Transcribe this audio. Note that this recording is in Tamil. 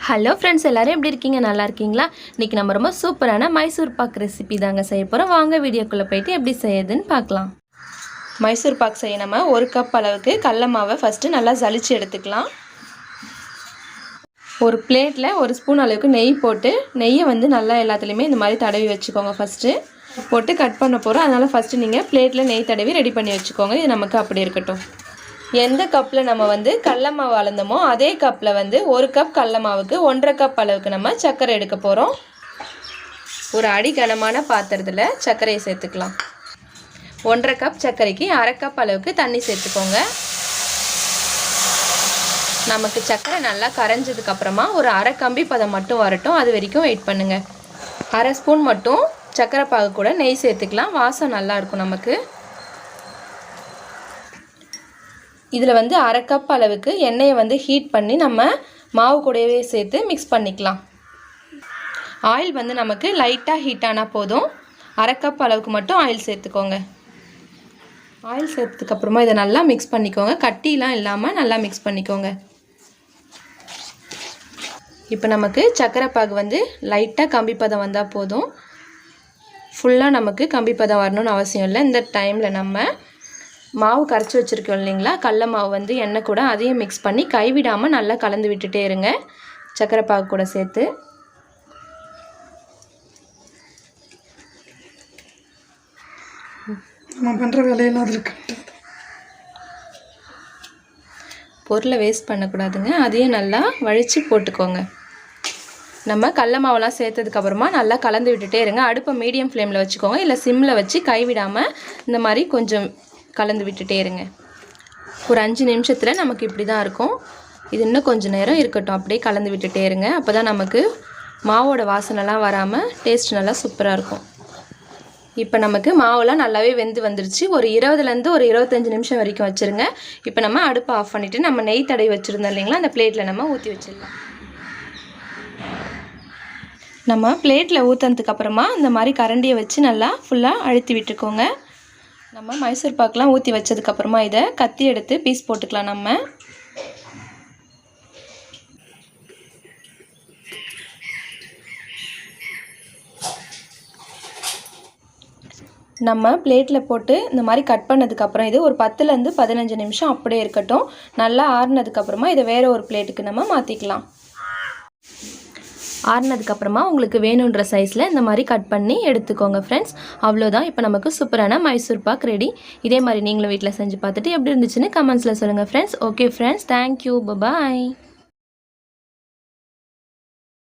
ஹலோ ஃப்ரெண்ட்ஸ், எல்லோரும் எப்படி இருக்கீங்க? நல்லா இருக்கீங்களா? இன்றைக்கி நம்ம ரொம்ப சூப்பரான மைசூர் பாக் ரெசிபி தாங்க செய்ய போகிறோம். வாங்க வீடியோக்குள்ளே போயிட்டு எப்படி செய்யுதுன்னு பார்க்கலாம். மைசூர் பாக் செய்ய நம்ம 1 கப் அளவுக்கு கடல மாவை ஃபஸ்ட்டு நல்லா ஜலிச்சு எடுத்துக்கலாம். ஒரு பிளேட்டில் 1 ஸ்பூன் அளவுக்கு நெய் போட்டு, நெய்யை நல்லா எல்லாத்துலேயுமே இந்த மாதிரி தடவி வச்சுக்கோங்க. ஃபஸ்ட்டு போட்டு கட் பண்ண போகிறோம். அதனால் ஃபஸ்ட்டு நீங்கள் பிளேட்டில் நெய் தடவி ரெடி பண்ணி வச்சுக்கோங்க. இது நமக்கு அப்படி இருக்கட்டும். எந்த கப்பில் நம்ம கடல மாவு அளந்தோமோ அதே கப்பில் 1 கப் கடல மாவுக்கு 1.5 கப் அளவுக்கு நம்ம சர்க்கரை எடுக்க போகிறோம். ஒரு அடி கனமான பாத்திரத்தில் சர்க்கரையை சேர்த்துக்கலாம். 1.5 கப் சர்க்கரைக்கு 1/2 கப் அளவுக்கு தண்ணி சேர்த்துக்கோங்க. நமக்கு சர்க்கரை நல்லா கரைஞ்சதுக்கப்புறமா ஒரு அரை கம்பி பதம் மட்டும் வரட்டும். அது வரைக்கும் வெயிட் பண்ணுங்கள். 1/2 ஸ்பூன் மட்டும் சர்க்கரை பாகு கூட நெய் சேர்த்துக்கலாம். வாசம் நல்லா இருக்கும் நமக்கு. இதில் 1/2 கப் அளவுக்கு எண்ணெயை ஹீட் பண்ணி நம்ம மாவு கூடவே சேர்த்து மிக்ஸ் பண்ணிக்கலாம். ஆயில் நமக்கு லைட்டாக ஹீட் ஆனால் போதும். 1/2 கப் அளவுக்கு மட்டும் ஆயில் சேர்த்துக்கோங்க. ஆயில் சேர்த்ததுக்கப்புறமா இதை நல்லா மிக்ஸ் பண்ணிக்கோங்க. கட்டிலாம் இல்லாமல் நல்லா மிக்ஸ் பண்ணிக்கோங்க. இப்போ நமக்கு சர்க்கரை பாகு லைட்டாக கம்பி பதம் வந்தால் போதும். ஃபுல்லாக நமக்கு கம்பி பதம் வரணும்னு அவசியம் இல்லை. இந்த டைமில் நம்ம மாவு கரைச்சி வச்சுருக்கோம் இல்லைங்களா, கடல மாவு எண்ணெய் கூட அதையும் மிக்ஸ் பண்ணி கைவிடாமல் நல்லா கலந்து விட்டுட்டே இருங்க. சர்க்கரை பாகு கூட சேர்த்து நம்ம பண்ணுற வேலையெல்லாம் அதில் பொருளை வேஸ்ட் பண்ணக்கூடாதுங்க. அதையும் நல்லா வழித்து போட்டுக்கோங்க. நம்ம கடல மாவெல்லாம் சேர்த்ததுக்கப்புறமா நல்லா கலந்து விட்டுட்டே இருங்க. அடுப்பை மீடியம் ஃப்ளேமில் வச்சுக்கோங்க, இல்லை சிம்மில் வச்சு கைவிடாமல் இந்த மாதிரி கொஞ்சம் கலந்து விட்டுட்டே இருங்க. ஒரு 5 நிமிஷத்தில் நமக்கு இப்படி தான் இருக்கும். இது இன்னும் கொஞ்சம் நேரம் இருக்கட்டும். அப்படியே கலந்து விட்டுட்டே இருங்க. அப்போ தான் நமக்கு மாவோட வாசனைலாம் வராமல் டேஸ்ட் நல்லா சூப்பராக இருக்கும். இப்போ நமக்கு மாவுலாம் நல்லாவே வெந்து வந்துருச்சு. ஒரு 20லேருந்து ஒரு 25 நிமிஷம் வரைக்கும் வச்சுருங்க. இப்போ நம்ம அடுப்பை ஆஃப் பண்ணிவிட்டு நம்ம நெய் தடவி வச்சுருந்தோம் இல்லைங்களா, அந்த பிளேட்டில் நம்ம ஊற்றி வச்சிடலாம். நம்ம பிளேட்டில் ஊற்றினதுக்கப்புறமா இந்த மாதிரி கரண்டியை வச்சு நல்லா ஃபுல்லாக அழுத்தி விட்டுக்கோங்க. நம்ம மைசூர் பாக்கெலாம் ஊற்றி வச்சதுக்கப்புறமா இதை கத்தி எடுத்து பீஸ் போட்டுக்கலாம். நம்ம பிளேட்டில் போட்டு இந்த மாதிரி கட் பண்ணதுக்கப்புறம் இது ஒரு 10லேருந்து 15 நிமிஷம் அப்படியே இருக்கட்டும். நல்லா ஆறுனதுக்கப்புறமா இதை வேறு ஒரு பிளேட்டுக்கு நம்ம மாற்றிக்கலாம். ஆறுனதுக்கப்புறமா உங்களுக்கு வேணுன்ற சைஸில் இந்த மாதிரி கட் பண்ணி எடுத்துக்கோங்க ஃப்ரெண்ட்ஸ். அவ்வளோதான். இப்போ நமக்கு சூப்பரான மைசூர் பாக் ரெடி. இதே மாதிரி நீங்களும் வீட்டில் செஞ்சு பார்த்துட்டு எப்படி இருந்துச்சுன்னு கமெண்ட்ஸில் சொல்லுங்கள் ஃப்ரெண்ட்ஸ். ஓகே ஃப்ரெண்ட்ஸ், தேங்க்யூ, பாய்.